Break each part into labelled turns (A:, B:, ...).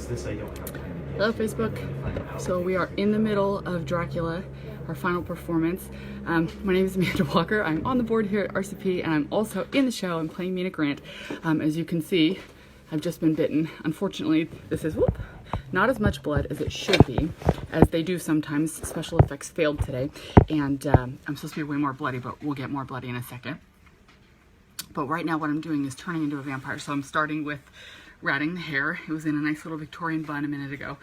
A: This I don't have time to get.
B: Hello Facebook. So we are in the middle of Dracula, our final performance. My name is Amanda Walker. I'm on the board here at RCP and I'm also in the show. I'm playing Mina Grant. As you can see, I've just been bitten. Unfortunately, this is not as much blood as it should be, as they do sometimes. Special effects failed today, and I'm supposed to be way more bloody, but we'll get more bloody in a second. But right now what I'm doing is turning into a vampire. So I'm starting with ratting the hair. It was in a nice little Victorian bun a minute ago.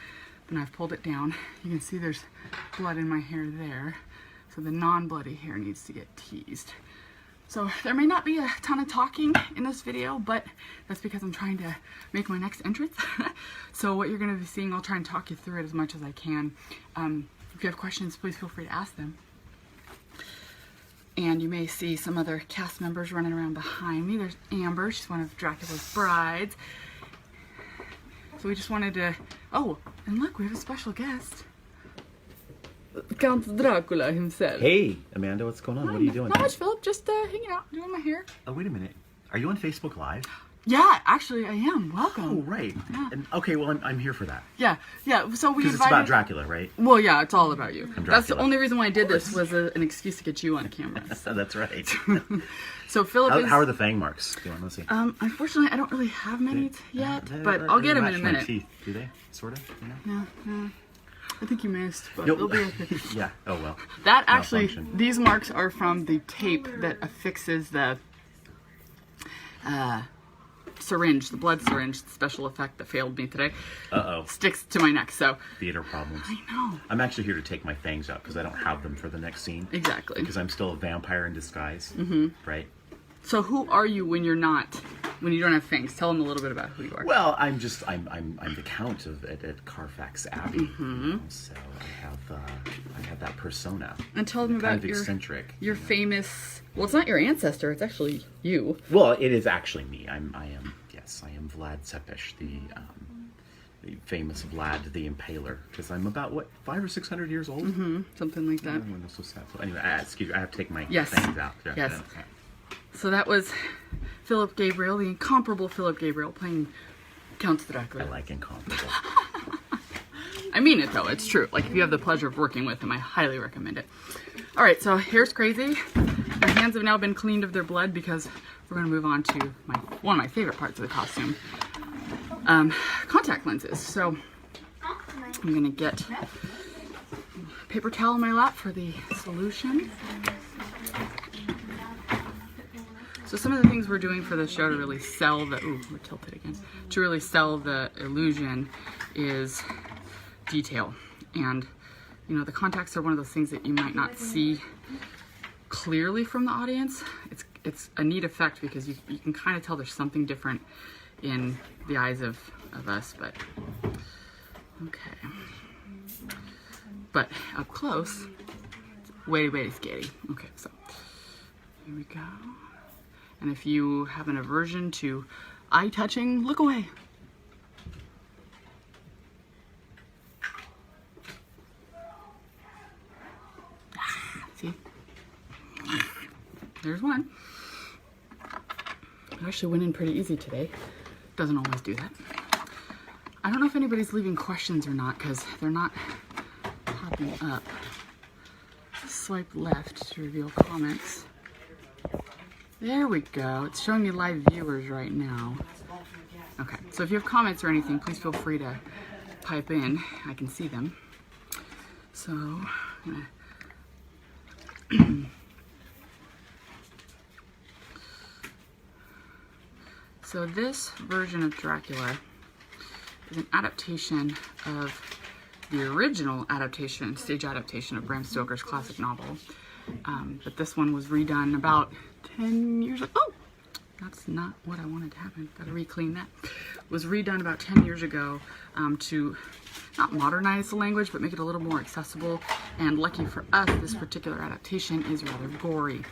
B: Then I've pulled it down. You can see there's blood in my hair there. So the non-bloody hair needs to get teased. So there may not be a ton of talking in this video, but that's because I'm trying to make my next entrance. So what you're going to be seeing, I'll try and talk you through it as much as I can. If you have questions, please feel free to ask them. And you may see some other cast members running around behind me. There's Amber, she's one of Dracula's brides. So we just wanted to, oh, and look, we have a special guest. Count Dracula himself.
A: Hey, Amanda, what's going on? What are you doing?
B: Not much, Philip, just hanging out, doing my hair.
A: Oh, wait a minute. Are you on Facebook Live?
B: Yeah, actually I am. Welcome.
A: Oh, right.
B: Yeah.
A: And, okay, well, I'm here for that.
B: Yeah. So we
A: Because it's about Dracula, right?
B: Well, yeah, it's all about you. That's the only reason why I did this, was an excuse to get you on camera.
A: That's right.
B: So Philip
A: How are the fang marks? Do you want to see?
B: Unfortunately, I don't really have many yet, but I'll get them in a minute.
A: My teeth, do they? Sort of, you know?
B: Yeah. I think you missed, but
A: Nope.
B: it'll be okay.
A: Yeah, oh well.
B: That actually, these marks are from the tape that affixes the syringe, the blood syringe, the special effect that failed me today.
A: Uh-oh.
B: Sticks to my neck, so.
A: Theater problems.
B: I know.
A: I'm actually here to take my fangs out because I don't have them for the next scene.
B: Exactly.
A: Because I'm still a vampire in disguise, right?
B: So who are you when you're not, when you don't have fangs? Tell them a little bit about who you are.
A: Well, I'm the count at Carfax Abbey. You know, so I have that persona.
B: And tell them about
A: kind of eccentric.
B: Your famous. Well, it's not your ancestor. It's actually you.
A: Well, it is actually me. I am Vlad Tepes, the famous Vlad the Impaler, because I'm about 500 or 600 years old.
B: Something like that.
A: When this was set. So anyway, excuse me, I have to take my
B: Yes.
A: fangs out. Yeah,
B: Yes.
A: yeah.
B: So that was Philip Gabriel, the incomparable Philip Gabriel, playing Count Dracula.
A: I like incomparable.
B: I mean it though, it's true. Like if you have the pleasure of working with him, I highly recommend it. All right, so hair's crazy. My hands have now been cleaned of their blood because we're gonna move on to one of my favorite parts of the costume, contact lenses. So I'm gonna get a paper towel in my lap for the solution. So some of the things we're doing for the show to really sell the, ooh, we're tilted again, to really sell the illusion is detail. And, you know, the contacts are one of those things that you might not see clearly from the audience. It's a neat effect because you can kind of tell there's something different in the eyes of us, but, okay. But up close, it's way scary. Okay, so here we go. And if you have an aversion to eye touching, look away. See? There's one. It actually went in pretty easy today. Doesn't always do that. I don't know if anybody's leaving questions or not because they're not popping up. Swipe left to reveal comments. There we go. It's showing me live viewers right now. Okay, so if you have comments or anything, please feel free to pipe in. I can see them. So, I'm gonna so this version of Dracula is an adaptation of the original adaptation, stage adaptation of Bram Stoker's classic novel. But this one was redone about 10 years ago. Oh, that's not what I wanted to happen. Gotta re-clean that. It was redone about 10 years ago to not modernize the language, but make it a little more accessible. And lucky for us, this particular adaptation is rather gory.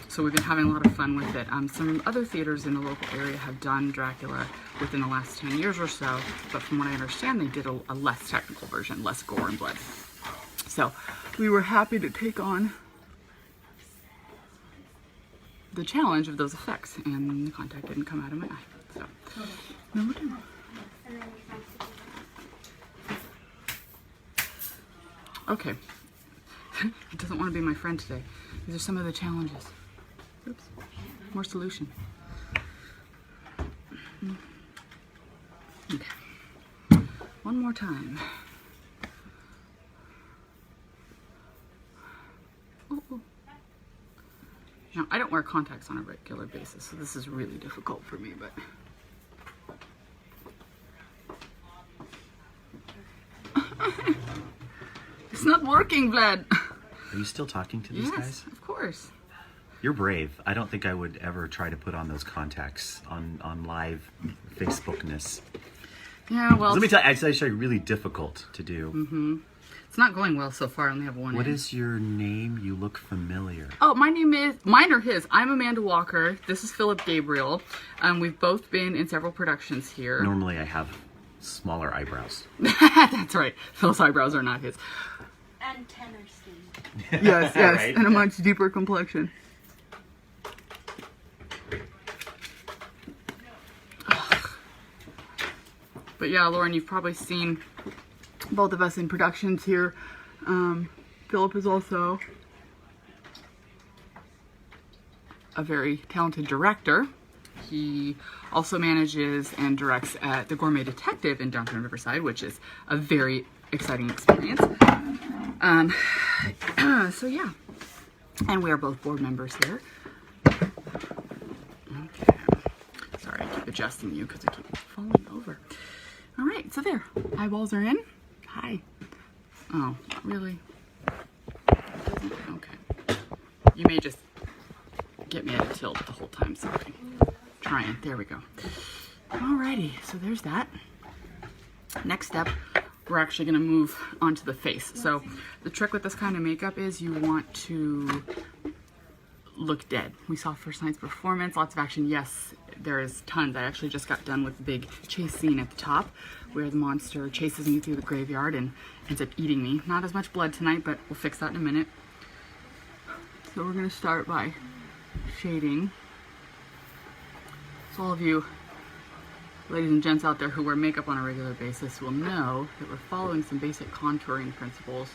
B: So we've been having a lot of fun with it. Some other theaters in the local area have done Dracula within the last 10 years or so, but from what I understand, they did a less technical version, less gore and blood. So we were happy to take on the challenge of those effects, and the contact didn't come out of my eye. So, no more. Okay. He doesn't want to be my friend today. These are some of the challenges. Oops. More solution. Okay. One more time. Oh, oh. Now, I don't wear contacts on a regular basis, so this is really difficult for me, but... It's not working, Vlad.
A: Are you still talking to these guys?
B: Yes, of course.
A: You're brave. I don't think I would ever try to put on those contacts on live Facebookness.
B: Yeah, well...
A: Let me tell you, it's actually really difficult to do.
B: Mm-hmm. It's not going well so far. I only have one.
A: What is your name? You look familiar.
B: Oh, my name is... Mine or his. I'm Amanda Walker. This is Philip Gabriel. We've both been in several productions here.
A: Normally I have smaller eyebrows.
B: That's right. Those eyebrows are not his.
C: And tenor skin.
B: Yes, yes.
A: Right.
B: And a much deeper complexion. But yeah, Lauren, you've probably seen both of us in productions here. Philip is also a very talented director. He also manages and directs at the Gourmet Detective in downtown Riverside, which is a very exciting experience. So yeah, and we are both board members here. Okay, sorry, I keep adjusting you because I keep falling over. All right, so there, eyeballs are in. Hi. Oh, really? Okay. You may just get me at a tilt the whole time, sorry. Trying, there we go. Alrighty, so there's that. Next step, we're actually gonna move onto the face. So the trick with this kind of makeup is you want to look dead. We saw first night's performance, lots of action. Yes, there is tons. I actually just got done with the big chase scene at the top where the monster chases me through the graveyard and ends up eating me. Not as much blood tonight, but we'll fix that in a minute. So we're gonna start by shading. So all of you ladies and gents out there who wear makeup on a regular basis will know that we're following some basic contouring principles.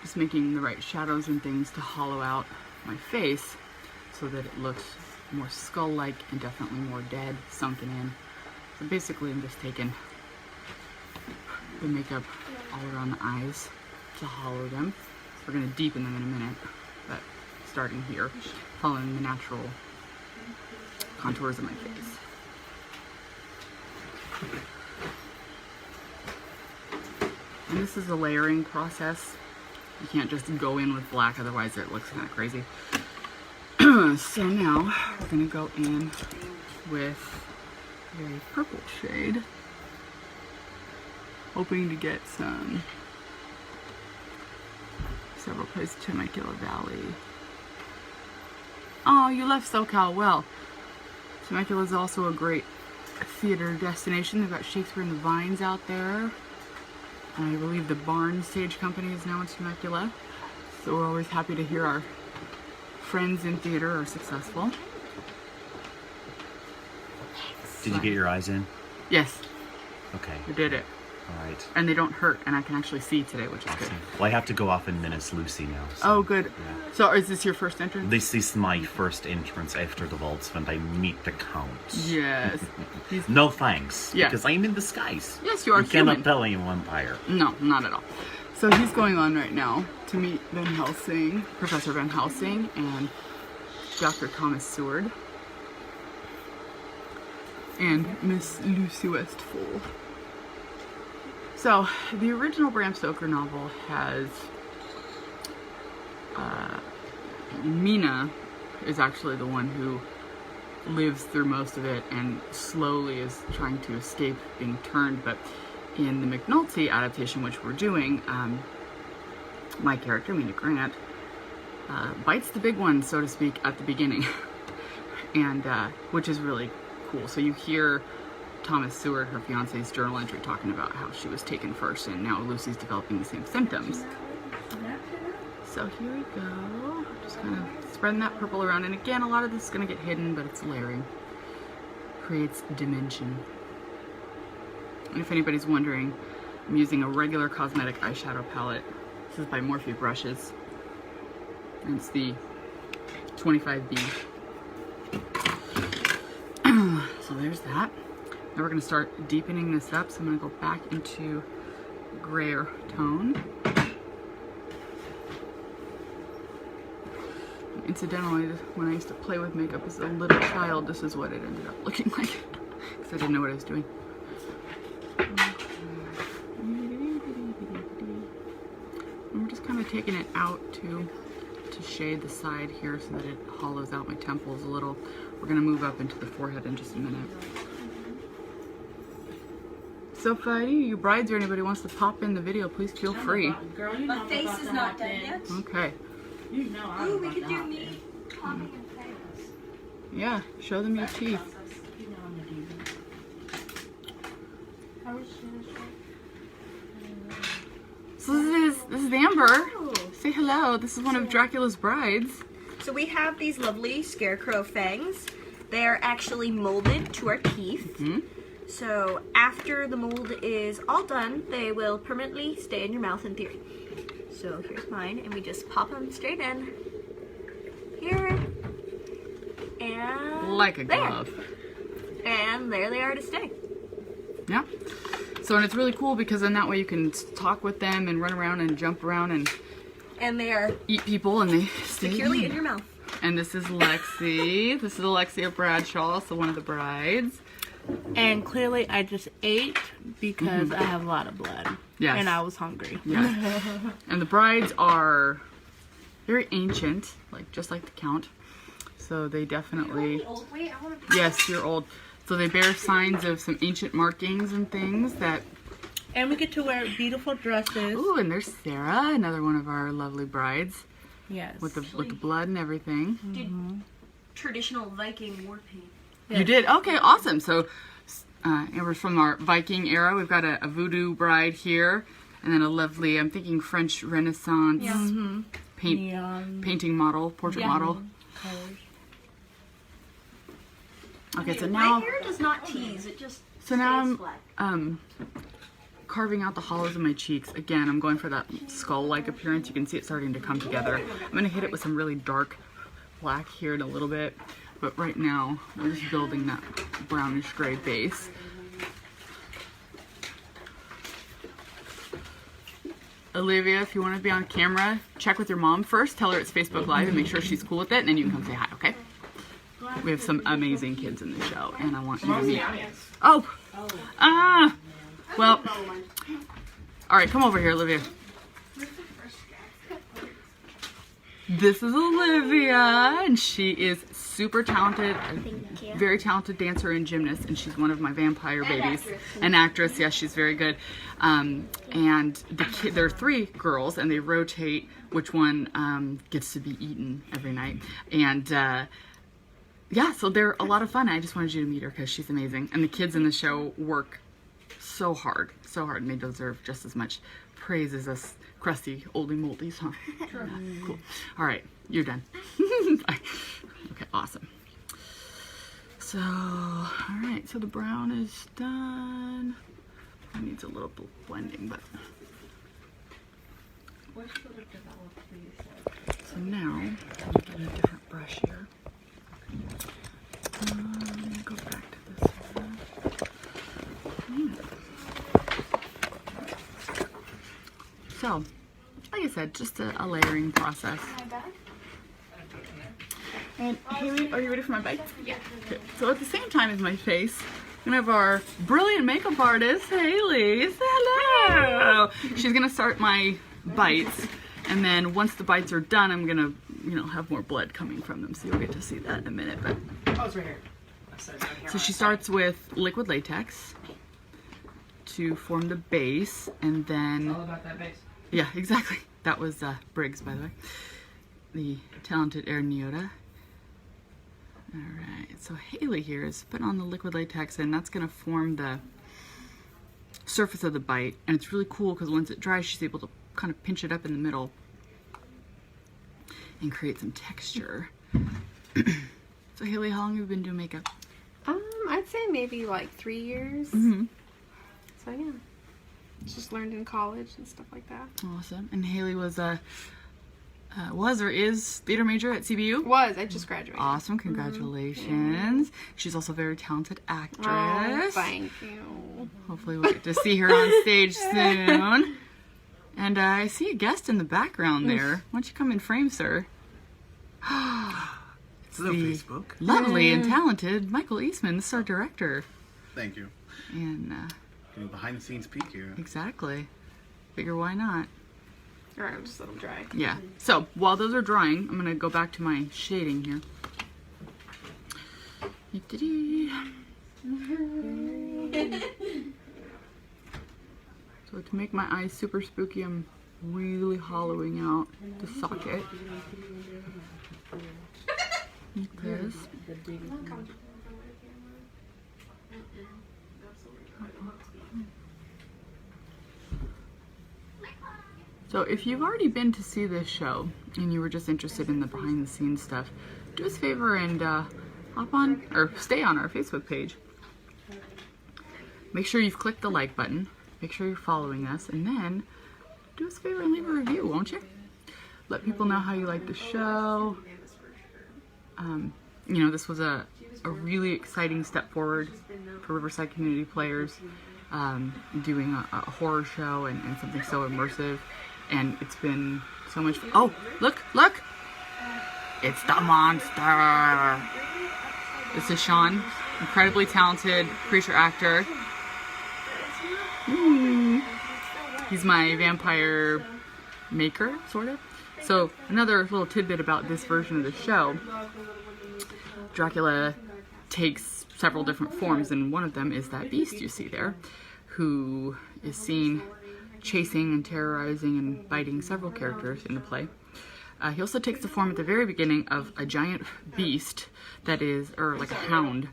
B: Just making the right shadows and things to hollow out my face so that it looks more skull-like and definitely more dead, sunken in. So basically I'm just taking the makeup all around the eyes to hollow them. We're going to deepen them in a minute, but starting here, following the natural contours of my face. And this is a layering process. You can't just go in with black, otherwise it looks kind of crazy. So now we're going to go in with a purple shade, hoping to get several places to Temecula Valley. Oh, you left SoCal well. Temecula is also a great theater destination. They've got Shakespeare in the Vines out there. I believe the Barn Stage Company is now in Temecula. So we're always happy to hear our friends in theater are successful.
A: Did you get your eyes in?
B: Yes,
A: Okay.
B: we did it.
A: All right.
B: And they don't hurt, and I can actually see today, which is good.
A: Well, I have to go off in minutes, Lucy, now. So,
B: Oh, good.
A: yeah.
B: So is this your first entrance?
A: This is my first entrance after the waltz when I meet the Count.
B: Yes. He's...
A: No thanks,
B: Yeah.
A: because I'm in disguise.
B: Yes, you are
A: You cannot
B: human.
A: tell I'm a vampire.
B: No, not at all. So he's going on right now to meet Van Helsing, Professor Van Helsing, and Dr. Thomas Seward, and Miss Lucy Westfall. So the original Bram Stoker novel has Mina is actually the one who lives through most of it and slowly is trying to escape being turned, but in the McNulty adaptation, which we're doing, my character, Mina Grant, bites the big one, so to speak, at the beginning, and which is really cool. So you hear Thomas Seward, her fiance's journal entry, talking about how she was taken first, and now Lucy's developing the same symptoms. So here we go, just kind of spreading that purple around, and again, a lot of this is going to get hidden, but it's layering, creates dimension. And if anybody's wondering, I'm using a regular cosmetic eyeshadow palette. This is by Morphe Brushes. And it's the 25B. So there's that. Now we're going to start deepening this up. So I'm going to go back into grayer tone. Incidentally, when I used to play with makeup as a little child, this is what it ended up looking like. Because I didn't know what I was doing. And we're just kind of taking it out to shade the side here so that it hollows out my temples a little. We're going to move up into the forehead in just a minute. So if you brides or anybody wants to pop in the video, please feel free.
C: My face is not done yet.
B: Okay.
D: You know I
C: Ooh, we could do me popping and face.
B: Yeah, show them your teeth.
D: You know I'm gonna do that. How is she?
B: So this is Amber. Say hello. This is one of Dracula's brides.
C: So we have these lovely scarecrow fangs. They are actually molded to our teeth.
B: Hmm?
C: So after the mold is all done, they will permanently stay in your mouth in theory. So here's mine, and we just pop them straight in here, and
B: Like a
C: there.
B: glove.
C: And there they are to stay.
B: Yeah. So and it's really cool because then that way you can talk with them and run around and jump around and
C: And they are
B: eat people and they stay
C: securely in your mouth.
B: And this is Lexi. This is Alexia Bradshaw, so one of the brides.
D: And clearly I just ate because I have a lot of blood.
B: Yes.
D: And I was hungry.
B: Yes. And the brides are very ancient, like just like the Count. So they definitely.
C: Wait, I want to.
B: Yes, you're old. So they bear signs of some ancient markings and things that.
D: And we get to wear beautiful dresses.
B: Ooh, and there's Sarah, another one of our lovely brides,
D: Yes.
B: with the blood and everything.
C: Did traditional Viking war paint.
B: You did? Okay, awesome. So, Amber's from our Viking era. We've got a voodoo bride here, and then a lovely, I'm thinking French Renaissance
D: Neon
B: painting model, portrait model.
D: colors.
B: Okay, so
C: My
B: now,
C: hair does not tease. It just
B: so now
C: stays
B: I'm
C: flat.
B: carving out the hollows of my cheeks. Again, I'm going for that skull-like appearance. You can see it starting to come together. I'm going to hit it with some really dark black here in a little bit. But right now, we're just building that brownish gray base. Olivia, if you want to be on camera, check with your mom first. Tell her it's Facebook Live and make sure she's cool with it, and then you can come say hi, okay? We have some amazing kids in the show, and I want you to meet. Oh! Well, all right, come over here, Olivia. This is Olivia, and she is super talented, a very talented dancer and gymnast, and she's one of my vampire babies. An actress, yes, she's very good. And there are 3 girls, and they rotate which one gets to be eaten every night. And yeah, so they're a lot of fun. I just wanted you to meet her because she's amazing. And the kids in the show work so hard, and they deserve just as much praise as us crusty oldie moldies, huh? Yeah, cool. All right, you're done. Bye. Okay, awesome. So, all right, so the brown is done. It needs a little blending, but. So now, I'm get a different brush here. I'm gonna go back to this one. So, like I said, just a layering process. And Haley, are you ready for my bite? Yeah. Okay. So at the same time as my face, we're gonna have our brilliant makeup artist, Haley. Say hello. She's gonna start my bites, and then once the bites are done, I'm gonna, have more blood coming from them. So you'll get to see that in a minute. But
E: Oh, it's right here.
B: so she starts with liquid latex to form the base, and then
E: All about that base.
B: yeah, exactly. That was Briggs, by the way, the talented Air Nyota. All right, so Haley here is putting on the liquid latex, and that's gonna form the surface of the bite. And it's really cool because once it dries, she's able to kind of pinch it up in the middle and create some texture. So Haley, how long have you been doing makeup?
F: I'd say maybe like 3 years.
B: Mm-hmm.
F: So yeah.
E: Just learned in college and stuff like that.
B: Awesome. And Haley was or is theater major at CBU?
E: I just graduated.
B: Awesome, congratulations. She's also a very talented actress.
E: Oh, thank you.
B: Hopefully we'll get to see her on stage soon. And I see a guest in the background there. Why don't you come in frame, sir? It's
F: Hello,
B: the
F: Facebook.
B: lovely and talented Michael Eastman. This is our director.
F: Thank you.
B: And
F: Getting behind the scenes peek here.
B: exactly. Figure why not?
E: Alright, I'll just let them dry.
B: Yeah. So while those are drying, I'm gonna go back to my shading here. So to make my eyes super spooky, I'm really hollowing out the socket. Like this. So if you've already been to see this show and you were just interested in the behind the scenes stuff, do us a favor and hop on or stay on our Facebook page. Make sure you've clicked the like button. Make sure you're following us, and then do us a favor and leave a review, won't you? Let people know how you like the show. You know, this was a really exciting step forward for Riverside Community Players, doing a horror show and something so immersive. And it's been so much fun. Oh, look! It's the monster! This is Sean, incredibly talented creature actor. He's my vampire maker, sort of. So, another little tidbit about this version of the show. Dracula takes several different forms, and one of them is that beast you see there, who is seen chasing and terrorizing and biting several characters in the play. He also takes the form at the very beginning of a giant beast that is, or like a hound,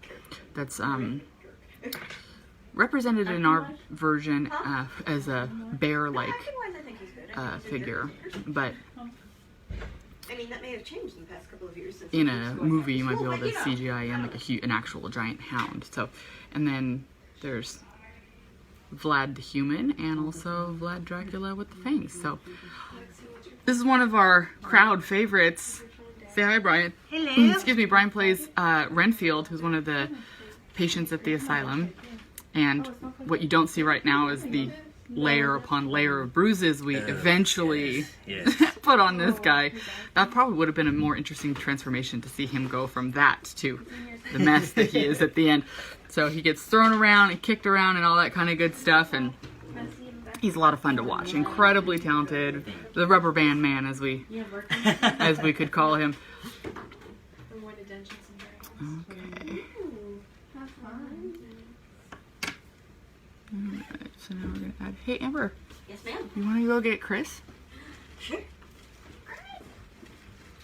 B: that's represented in our version as a bear-like figure, but
C: I mean, that may have changed in the past couple of years. Since
B: in a movie you might be able to CGI in like an actual giant hound. So, and then there's Vlad the human and also Vlad Dracula with the fangs. So this is one of our crowd favorites. Say hi, Brian.
C: Hello.
B: Excuse me. Brian plays Renfield, who's one of the patients at the asylum. And what you don't see right now is the layer upon layer of bruises we eventually put on this guy. That probably would have been a more interesting transformation to see him go from that to the mess that he is at the end. So he gets thrown around and kicked around and all that kind of good stuff, and he's a lot of fun to watch. Incredibly talented, the rubber band man, as we could call him. Okay. Alright, so now we're gonna add. Hey, Amber.
C: Yes, ma'am.
B: You want to go get Chris?
C: Sure.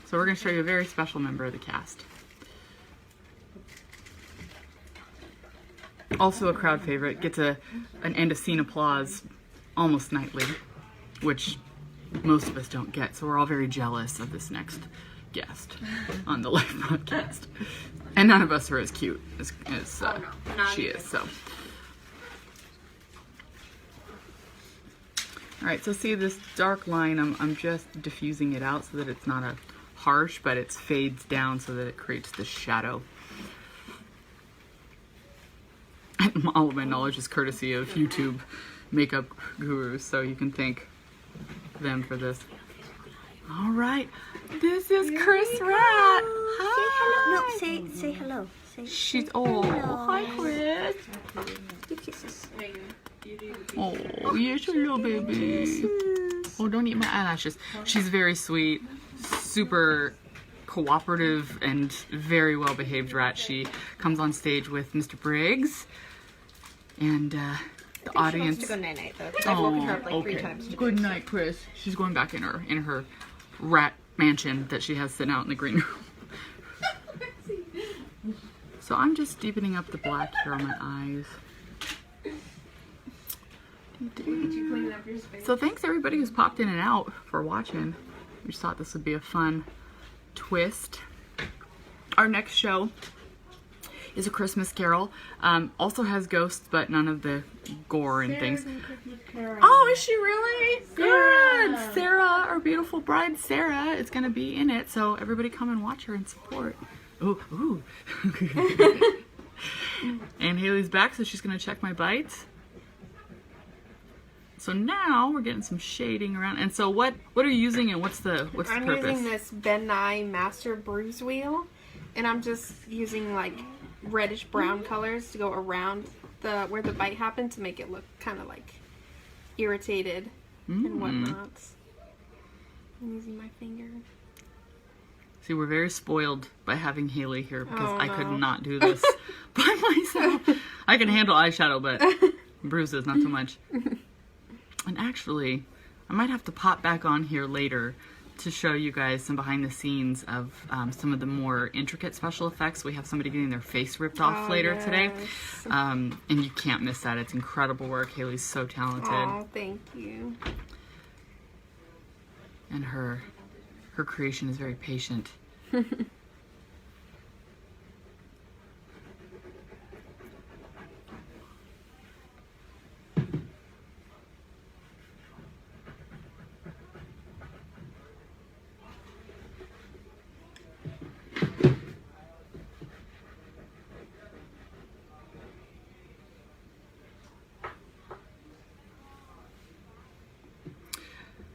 B: So we're going to show you a very special member of the cast. Also a crowd favorite, gets an end of scene applause almost nightly, which most of us don't get. So we're all very jealous of this next guest on the live broadcast. And none of us are as cute as she is. So. Alright, so see this dark line, I'm just diffusing it out so that it's not a harsh, but it fades down so that it creates this shadow. And all of my knowledge is courtesy of YouTube makeup gurus, so you can thank them for this. Alright, this is Chris Rat. Hi.
C: No, say hello.
B: She's, oh, hi Chris.
C: Give kisses.
B: Oh, yes, hello, baby. Oh, don't eat my eyelashes. She's very sweet, super cooperative, and very well-behaved rat. She comes on stage with Mr. Briggs, and the audience.
C: She wants to go night-night, though, 'cause I've woken her up like 3
B: okay.
C: times today.
B: Good night, Chris. She's going back in her rat mansion that she has sitting out in the green room. So I'm just deepening up the black here on my eyes. So thanks everybody who's popped in and out for watching. We just thought this would be a fun twist. Our next show is A Christmas Carol. Also has ghosts, but none of the gore and things. Oh, is she really? Good. Sarah, our beautiful bride Sarah, is going to be in it. So everybody come and watch her and support. Ooh. And Haley's back, so she's going to check my bites. So now we're getting some shading around. And so what are you using, and what's the purpose?
E: I'm using this Ben Nye Master Bruise Wheel, and I'm just using like reddish brown colors to go around where the bite happened to make it look kind of like irritated and whatnot. I'm using my finger.
B: See, we're very spoiled by having Haley here because I could not do this by myself. I can handle eyeshadow, but bruises, not so much. And actually, I might have to pop back on here later to show you guys some behind the scenes of some of the more intricate special effects. We have somebody getting their face ripped off later today. And you can't miss that. It's incredible work. Haley's so talented.
E: Oh, thank you.
B: And her creation is very patient.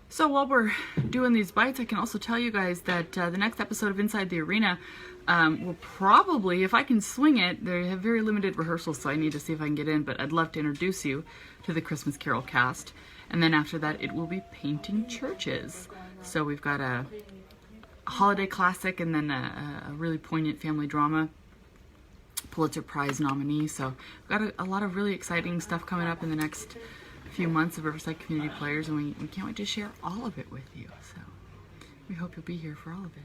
B: So while we're doing these bites, I can also tell you guys that the next episode of Inside the Arena will probably, if I can swing it, they have very limited rehearsals, so I need to see if I can get in, but I'd love to introduce you to the Christmas Carol cast. And then after that, it will be painting churches. So we've got a holiday classic and then a really poignant family drama, Pulitzer Prize nominee. So we've got a lot of really exciting stuff coming up in the next few months of Riverside Community Players, and we can't wait to share all of it with you. So we hope you'll be here for all of it.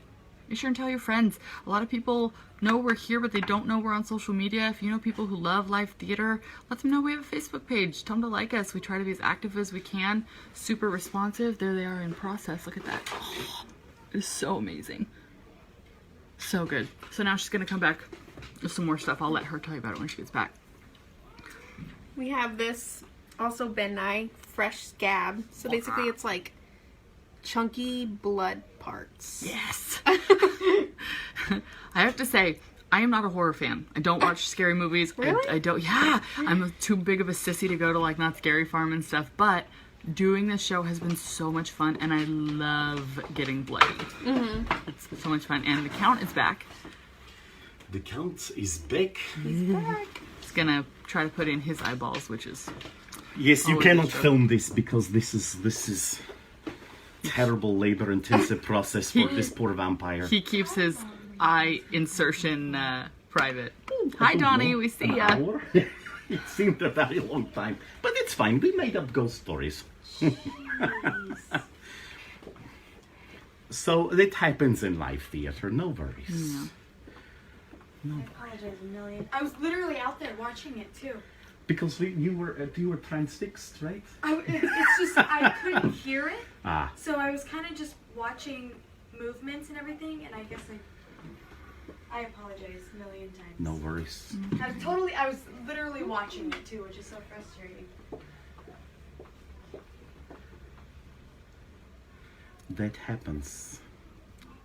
B: Be sure and tell your friends. A lot of people know we're here, but they don't know we're on social media. If you know people who love live theater, let them know we have a Facebook page. Tell them to like us. We try to be as active as we can. Super responsive. There they are in process. Look at that. Oh, it's so amazing. So good. So now she's going to come back with some more stuff. I'll let her tell you about it when she gets back.
E: We have this also Ben Nye Fresh Scab. So basically it's like chunky blood parts.
B: Yes. I have to say, I am not a horror fan. I don't watch scary movies.
E: Really?
B: I don't. Yeah. I'm too big of a sissy to go to like Not Scary Farm and stuff. But doing this show has been so much fun, and I love getting bloody. It's so much fun. And the Count is back.
G: The Count is back.
E: He's back.
B: He's gonna try to put in his eyeballs, which is
G: Yes, you
B: Oh,
G: cannot
B: sure.
G: film this because this is terrible labor-intensive process for this poor vampire.
B: he keeps his eye insertion private. Hi, Donnie. We see ya.
G: Hour? It seemed a very long time, but it's fine. We made up ghost stories. So it happens in live theater. No worries.
B: Yeah.
H: I apologize a million. I was literally out there watching it too.
G: Because you were transfixed, right?
H: It's just I couldn't hear it,
G: Ah,
H: so I was kind of just watching movements and everything, and I guess I apologize a million times.
G: no worries.
H: I was literally watching it too, which is so frustrating.
G: That happens.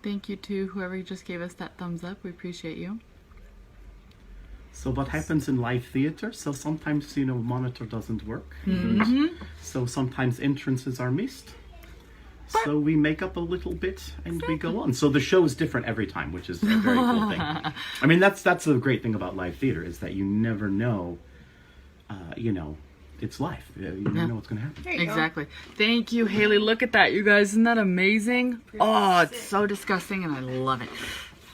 B: Thank you to whoever just gave us that thumbs up. We appreciate you.
G: So what happens in live theater? So sometimes, monitor doesn't work. So sometimes entrances are missed. So we make up a little bit and we go on. So the show is different every time, which is a very cool thing. I mean, that's the great thing about live theater is that you never know, it's live. You never know what's going to happen.
E: There you go.
B: Exactly. Thank you, Haley. Look at that, you guys. Isn't that amazing? Oh, it's so disgusting, and I love it.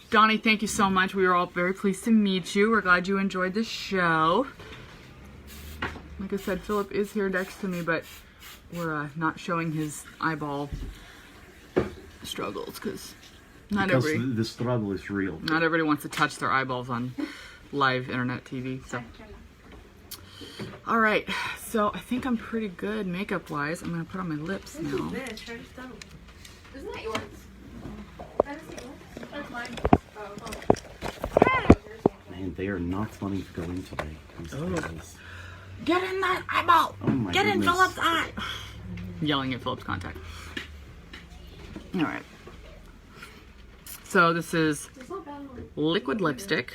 B: Donnie, thank you so much. We were all very pleased to meet you. We're glad you enjoyed the show. Like I said, Philip is here next to me, but we're not showing his eyeball struggles because
G: Because the struggle is real.
B: not everybody wants to touch their eyeballs on live internet TV. So, all right. So I think I'm pretty good makeup-wise. I'm gonna put on my lips now.
H: This, try to stone. Isn't that yours? That is yours? That's mine. Oh.
G: Man, they are not wanting to go in today. These girls.
B: Get in that eyeball!
G: Oh my
B: Get in
G: goodness.
B: Philip's eye! Yelling at Philip's contact. Alright. So this is liquid lipstick.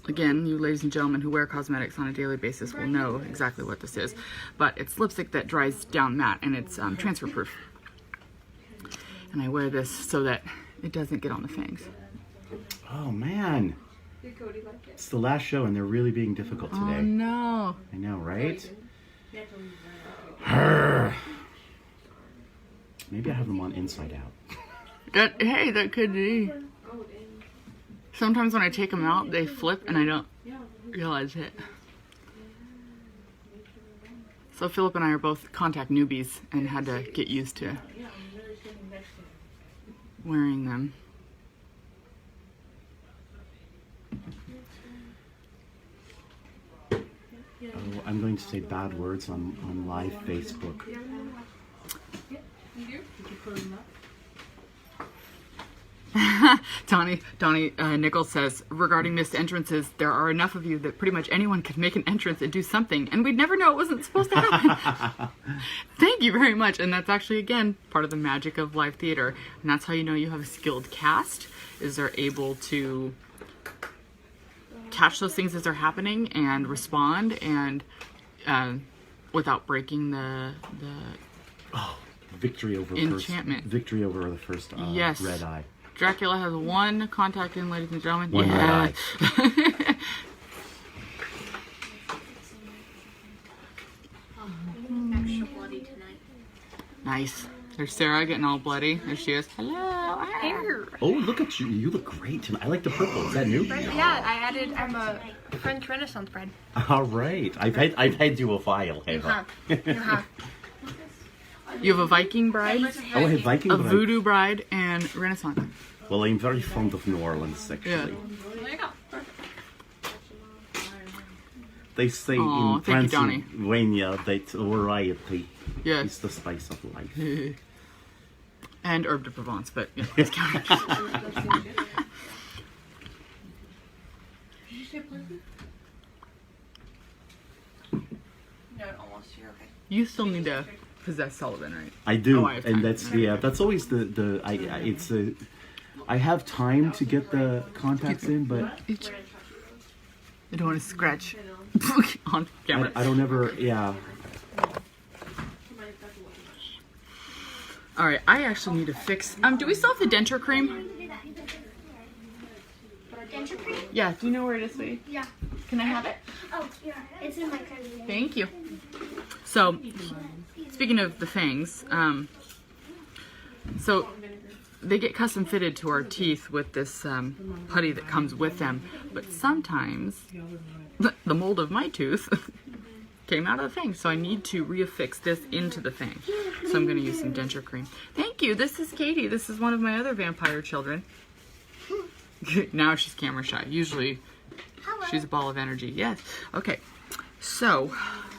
B: Again, you ladies and gentlemen who wear cosmetics on a daily basis will know exactly what this is. But it's lipstick that dries down matte, and it's transfer proof. And I wear this so that it doesn't get on the fangs.
G: Oh man. It's the last show and they're really being difficult today.
B: Oh no.
G: I know, right? Maybe I have them on inside out.
B: Hey, that could be. Sometimes when I take them out, they flip and I don't realize it. So Philip and I are both contact newbies and had to get used to wearing them.
G: Oh, I'm going to say bad words on live Facebook.
B: Donnie Nichols says, regarding missed entrances, there are enough of you that pretty much anyone could make an entrance and do something, and we'd never know it wasn't supposed to happen. Thank you very much. And that's actually, again, part of the magic of live theater. And that's how you know you have a skilled cast, is they're able to catch those things as they're happening and respond, and without breaking the
G: Victory over
B: enchantment.
G: Victory over the first
B: Yes.
G: red eye.
B: Dracula has one contact in, ladies and gentlemen.
G: One red eye.
C: Extra bloody tonight.
B: Nice. There's Sarah getting all bloody. There she is. Hello.
C: Here.
G: Oh, look at you. You look great tonight. I like the purple. Is that new?
E: Yeah, I'm a French Renaissance bread.
G: All right. I've had you a file. Eva.
B: You have a Viking bride,
G: Oh, I have Viking.
B: a
G: but
B: voodoo bride, and Renaissance.
G: Well, I'm very fond of New Orleans, actually.
B: Yeah.
C: There you go.
G: They say
B: Aw,
G: in
B: thank you, Donnie.
G: Pennsylvania that variety is
B: Yes.
G: the spice of life.
B: And herb de Provence, but yeah, it's counting.
C: No, almost. You're okay.
B: You still need to possess Sullivan, right?
G: I do,
B: Oh, I have time.
G: and that's always I have time to get the contacts in, but
B: I don't want to scratch on camera.
G: I don't ever,
B: All right, I actually need to fix. Do we still have the denture cream?
H: Denture cream?
B: Yeah. Do you know where it is, sweetie?
H: Yeah.
B: Can I have it?
H: Oh, yeah. It's in my cousin.
B: Thank you. So, speaking of the fangs, so they get custom fitted to our teeth with this putty that comes with them, but sometimes the mold of my tooth came out of the fang, so I need to reaffix this into the fang. So I'm going to use some denture cream. Thank you. This is Katie. This is one of my other vampire children. Now she's camera shy. Usually she's a ball of energy. Yes. Okay. So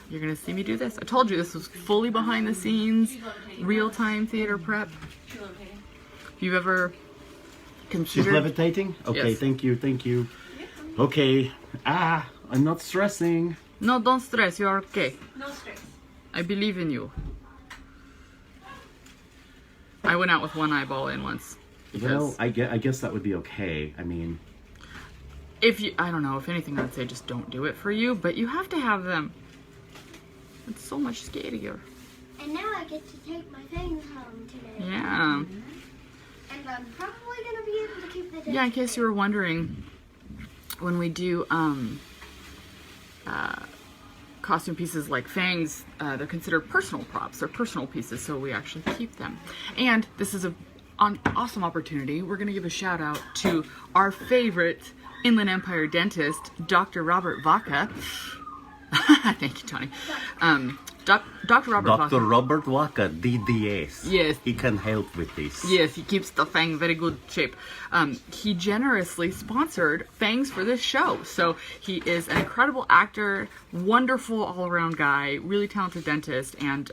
B: you're going to see me do this. I told you this was fully behind the scenes, real-time theater prep. If you've ever
G: she's
B: considered...
G: levitating. Okay,
B: Yes.
G: thank you. Okay, I'm not stressing.
B: No, don't stress. You are okay.
C: No stress.
B: I believe in you. I went out with one eyeball in once.
G: Well, I guess that would be okay. I mean,
B: I don't know, if anything, I'd say just don't do it for you, but you have to have them. It's so much scarier.
H: And now I get to take my things home today.
B: Yeah.
H: And I'm probably going to be able to keep the denture
B: Yeah, in case you were wondering, when we do costume pieces like fangs, they're considered personal props. They're personal pieces, so we actually keep them. And this is an awesome opportunity. We're going to give a shout out to our favorite Inland Empire dentist, Dr. Robert Vaca. Thank you, Tony. Dr. Robert Vaca.
G: Dr. Robert Waka, DDS.
B: Yes.
G: He can help with this.
B: Yes, he keeps the fang in very good shape. He generously sponsored fangs for this show. So he is an incredible actor, wonderful all-around guy, really talented dentist, and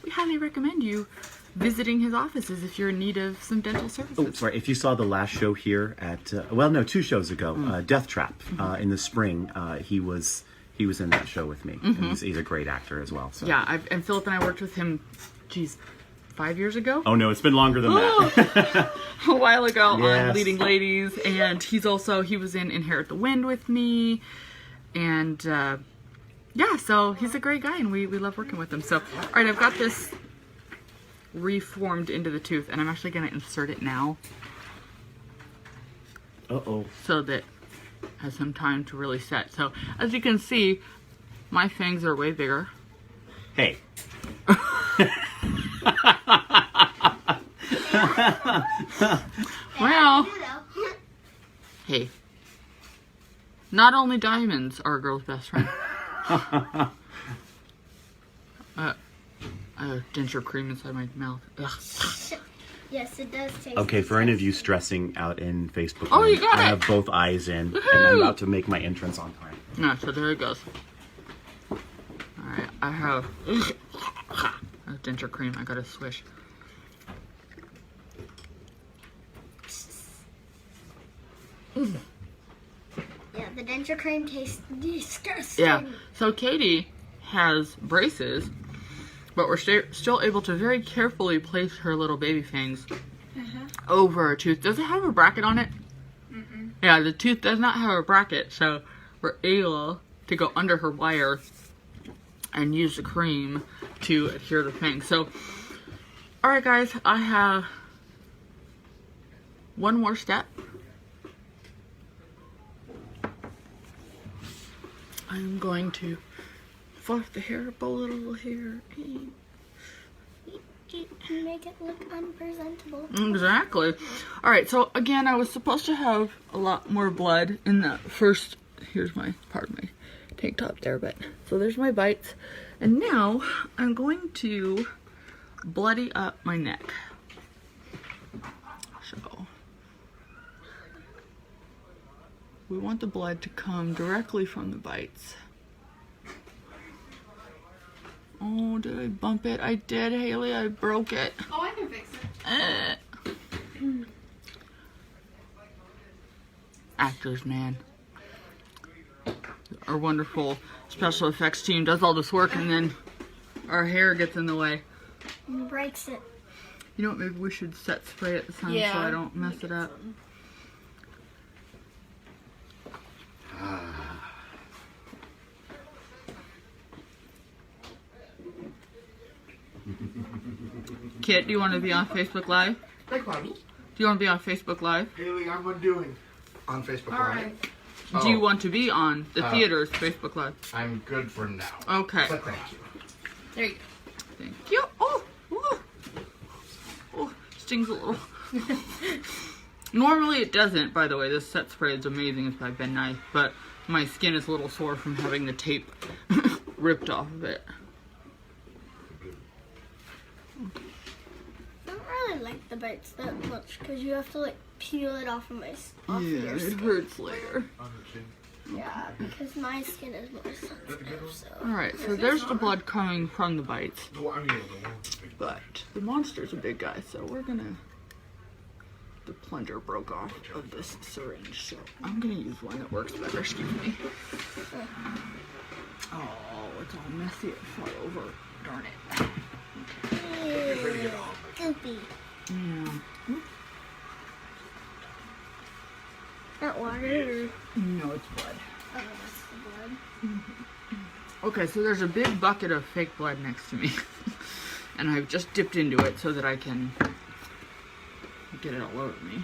B: we highly recommend you visiting his offices if you're in need of some dental services.
A: Oh, sorry. If you saw the last show here at, well, no, 2 shows ago, Death Trap, in the spring, he was in that show with me. And he's a great actor as well. So.
B: Yeah, and Philip and I worked with him, 5 years ago?
A: Oh no, it's been longer than that.
B: A while ago on
A: Yes.
B: Leading Ladies, and he was in Inherit the Wind with me, and yeah, so he's a great guy, and we love working with him. So, all right, I've got this reformed into the tooth, and I'm actually going to insert it now.
A: Uh-oh.
B: So that it has some time to really set. So, as you can see, my fangs are way bigger.
A: Hey.
B: Well, hey, not only diamonds are a girl's best friend. Denture cream inside my mouth. Ugh.
I: Yes, it does taste.
A: Okay, for any of you stressing out in Facebook,
B: Oh,
A: land,
B: you got
A: I
B: it.
A: have both eyes in, and
B: Woohoo.
A: I'm about to make my entrance on time.
B: Yeah, so there it goes. Alright, I have denture cream. I gotta swish.
I: Yeah, the denture cream tastes disgusting.
B: Yeah, so Katie has braces, but we're still able to very carefully place her little baby fangs over a tooth. Does it have a bracket on it? Yeah, the tooth does not have a bracket, so we're able to go under her wire and use the cream to adhere the fang. So, alright guys, I have one more step. I'm going to fluff the hair up a little here.
I: You make it look unpresentable.
B: Exactly. Alright, so again, I was supposed to have a lot more blood in that first, here's my, pardon my tank top there, but, so there's my bites. And now, I'm going to bloody up my neck. So, we want the blood to come directly from the bites. Oh, did I bump it? I did, Haley. I broke it.
E: Oh, I can fix it.
B: Actors, man. Our wonderful special effects team does all this work, and then our hair gets in the way.
I: And breaks it.
B: You know what? Maybe we should set spray at the time so I don't mess it up. Kit, do you want to be on Facebook Live?
J: Beg pardon?
B: Do you want to be on Facebook Live?
J: Haley, I'm doing on Facebook Live.
B: Do you want to be on the theater's Facebook Live?
J: I'm good for now.
B: Okay.
J: But thank you.
E: There you go.
B: Thank you. Oh, stings a little. Normally it doesn't, by the way. This set spray is amazing. It's by Ben Nye, but my skin is a little sore from having the tape ripped off of it.
I: I don't really like the bites that much because you have to like peel it off of off your
B: It
I: skin.
B: hurts later.
I: Yeah, because my skin is more sensitive. So.
B: Alright, so there's the blood coming from the bites. But the monster's a big guy, so we're gonna... The plunger broke off of this syringe, so I'm gonna use one that works better. Excuse me. Oh, it's all messy. It fell over. Darn it.
I: Goopy.
B: Yeah.
I: Not water.
B: No, it's blood.
I: Oh, that's the blood.
B: Okay, so there's a big bucket of fake blood next to me. And I've just dipped into it so that I can get it all over me.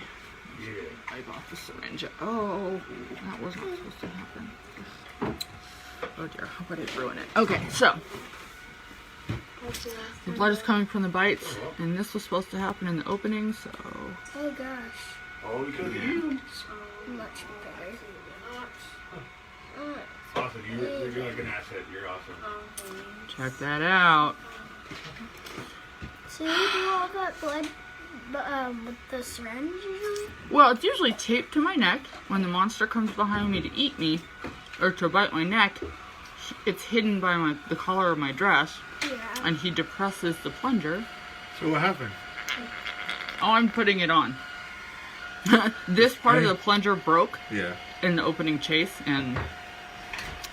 B: Yeah. I got the syringe. Oh, that was not supposed to happen. Oh dear, how about I ruin it? Okay, so the blood is coming from the bites, and this was supposed to happen in the opening, so...
I: Oh gosh.
J: Oh, because of you.
I: Much better.
J: Awesome. You're doing an asset. You're awesome.
B: Check that out.
I: So you do all that blood with the syringe usually?
B: Well, it's usually taped to my neck. When the monster comes behind me to eat me, or to bite my neck, it's hidden by the collar of my dress,
I: Yeah.
B: and he depresses the plunger
J: So what happened?
B: Oh, I'm putting it on. This part of the plunger broke
J: Yeah.
B: in the opening chase, and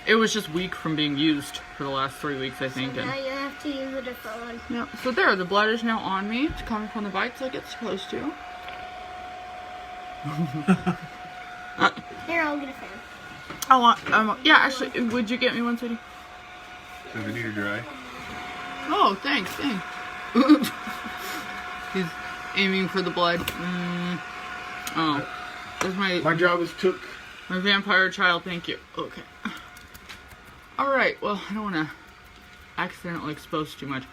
B: it was just weak from being used for the last 3 weeks, I think.
I: Now you have to use a different one.
B: Yeah, so there, the blood is now on me. It's coming from the bites like it's supposed to.
I: Here, I'll get a fan.
B: I want, yeah, actually, would you get me one, sweetie?
J: Does it need to dry?
B: Oh, thanks. He's aiming for the blood. Oh, there's
J: My job is took.
B: my vampire child. Thank you. Okay. All right. Well, I don't want to accidentally expose too much.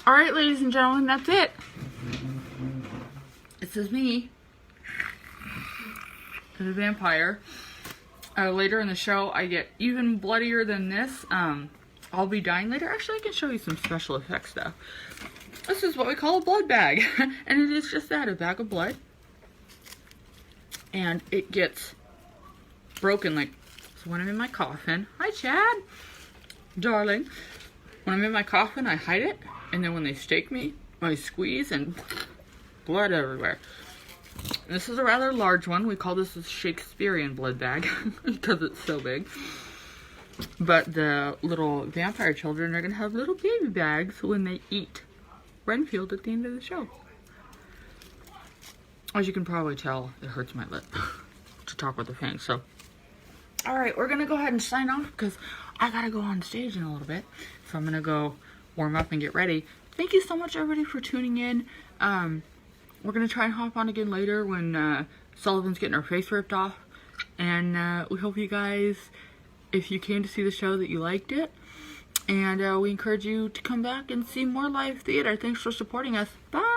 B: All right, ladies and gentlemen, that's it. This is me, the vampire. Later in the show, I get even bloodier than this. I'll be dying later. Actually, I can show you some special effects stuff. This is what we call a blood bag. And it is just that, a bag of blood. And it gets broken like, so when I'm in my coffin, hi Chad, darling. When I'm in my coffin, I hide it. And then when they stake me, I squeeze and blood everywhere. This is a rather large one. We call this a Shakespearean blood bag because it's so big. But the little vampire children are going to have little baby bags when they eat Renfield at the end of the show. As you can probably tell, it hurts my lip to talk with the fangs. So, alright, we're going to go ahead and sign off because I got to go on stage in a little bit. So I'm going to go warm up and get ready. Thank you so much, everybody, for tuning in. We're going to try and hop on again later when Sullivan's getting her face ripped off. And we hope you guys, if you came to see the show, that you liked it. And we encourage you to come back and see more live theater. Thanks for supporting us. Bye!